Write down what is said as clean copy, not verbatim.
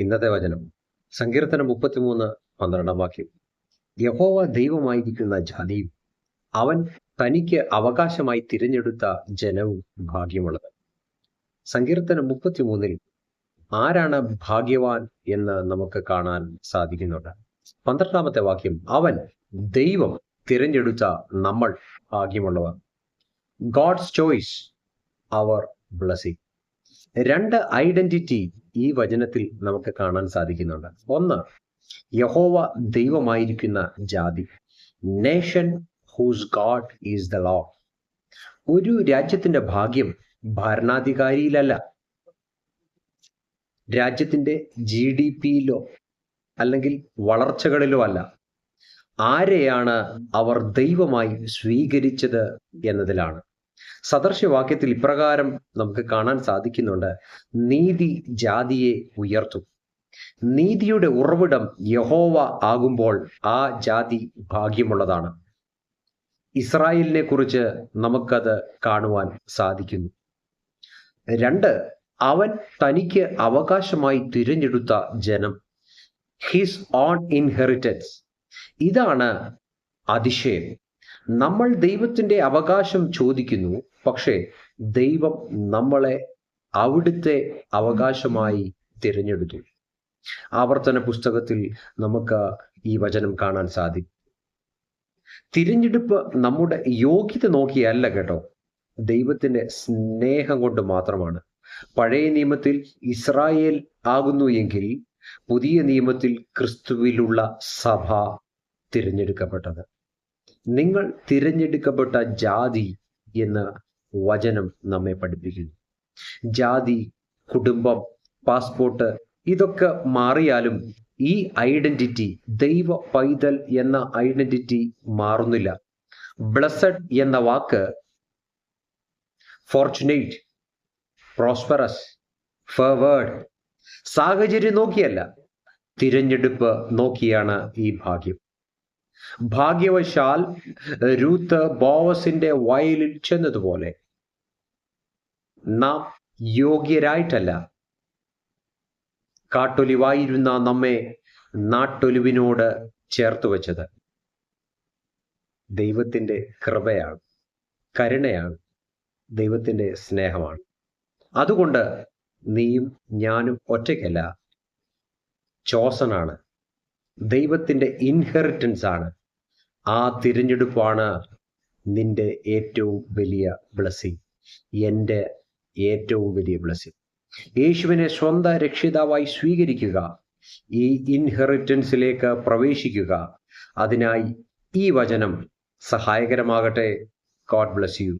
ഇന്നത്തെ വചനം സങ്കീർത്തനം 33:12. യഹോവ ദൈവമായിരിക്കുന്ന ജാതിയും അവൻ തനിക്ക് അവകാശമായി തിരഞ്ഞെടുത്ത ജനവും ഭാഗ്യമുള്ളത്. സങ്കീർത്തനം 33 ആരാണ് ഭാഗ്യവാൻ എന്ന് നമുക്ക് കാണാൻ സാധിക്കുന്നുണ്ട്. 12 വാക്യം, അവൻ ദൈവം തിരഞ്ഞെടുത്ത നമ്മൾ ഭാഗ്യമുള്ളവർ. ഗോഡ്സ് ചോയ്സ്, അവർ ബ്ലെസ്സിങ്. രണ്ട് ഐഡന്റിറ്റി ഈ വചനത്തിൽ നമുക്ക് കാണാൻ സാധിക്കുന്നുണ്ട്. ഒന്ന്, യഹോവ ദൈവമായിരിക്കുന്ന ജാതി, nation whose God is the Lord. ഒരു രാജ്യത്തിന്റെ ഭാഗ്യം ഭരണാധികാരിയിലല്ല, രാജ്യത്തിന്റെ GDP-യിലോ അല്ലെങ്കിൽ വളർച്ചകളിലോ അല്ല. ആരെയാണ് അവർ ദൈവമായി സ്വീകരിച്ചത് എന്നതിലാണ്. സദൃശവാക്യത്തിൽ ഇപ്രകാരം നമുക്ക് കാണാൻ സാധിക്കുന്നുണ്ട്: നീതി ജാതിയെ ഉയർത്തും. നീതിയുടെ ഉറവിടം യഹോവ ആകുമ്പോൾ ആ ജാതി ഭാഗ്യമുള്ളതാണ്. ഇസ്രായേലിനെ കുറിച്ച് നമുക്കത് കാണുവാൻ സാധിക്കുന്നു. രണ്ട്, അവൻ തനിക്ക് അവകാശമായി തിരഞ്ഞെടുത്ത ജനം, ഹിസ് ഓൺ ഇൻഹെറിറ്റൻസ്. ഇതാണ് അതിശയം. നമ്മൾ ദൈവത്തിന്റെ അവകാശം ചോദിക്കുന്നു, പക്ഷേ ദൈവം നമ്മളെ അവിടുത്തെ അവകാശമായി തിരഞ്ഞെടുത്തു. ആവർത്തന പുസ്തകത്തിൽ നമുക്ക് ഈ വചനം കാണാൻ സാധിക്കും. തിരഞ്ഞെടുപ്പ് നമ്മുടെ യോഗ്യത നോക്കിയല്ല കേട്ടോ, ദൈവത്തിന്റെ സ്നേഹം കൊണ്ട് മാത്രമാണ്. പഴയ നിയമത്തിൽ ഇസ്രായേൽ ആകുന്നു എങ്കിൽ പുതിയ നിയമത്തിൽ ക്രിസ്തുവിലുള്ള സഭ തിരഞ്ഞെടുക്കപ്പെട്ടത്. നിങ്ങൾ തിരഞ്ഞെടുക്കപ്പെട്ട ജാതി എന്ന് വചനം നമ്മെ പഠിപ്പിക്കുന്നു. ജാതി, കുടുംബം, പാസ്പോർട്ട് ഇതൊക്കെ മാറിയാലും ഈ ഐഡന്റിറ്റി, ദൈവ പൈതൽ എന്ന ഐഡന്റിറ്റി മാറുന്നില്ല. ബ്ലെസ്സഡ് എന്ന വാക്ക് ഫോർച്ചുനേറ്റ്, പ്രോസ്പെറസ്, ഫേവേർഡ് സാഹചര്യം നോക്കിയല്ല, തിരഞ്ഞെടുപ്പ് നോക്കിയാണ് ഈ ഭാഗ്യം. ഭാഗ്യവശാൽ രൂത്ത് ബോവസിന്റെ വയലിൽ ചെന്നതുപോലെ നാം യോഗ്യരായിട്ടല്ല, കാട്ടൊലിവായിരുന്ന നമ്മെ നാട്ടൊലിവിനോട് ചേർത്ത് വെച്ചത് ദൈവത്തിന്റെ കൃപയാണ്, കരുണയാണ്, ദൈവത്തിന്റെ സ്നേഹമാണ്. അതുകൊണ്ട് നീയും ഞാനും ഒറ്റയ്ക്കല്ല, ചോസനാണ്, ദൈവത്തിന്റെ ഇൻഹെറിറ്റൻസ് ആണ്. ആ തിരഞ്ഞെടുപ്പാണ് നിന്റെ ഏറ്റവും വലിയ ബ്ലെസ്സിങ്, എൻ്റെ ഏറ്റവും വലിയ ബ്ലെസ്സിങ്. യേശുവിനെ സ്വന്തം രക്ഷിതാവായി സ്വീകരിക്കുക, ഈ ഇൻഹെറിറ്റൻസിലേക്ക് പ്രവേശിക്കുക. അതിനായി ഈ വചനം സഹായകരമാകട്ടെ. God bless you.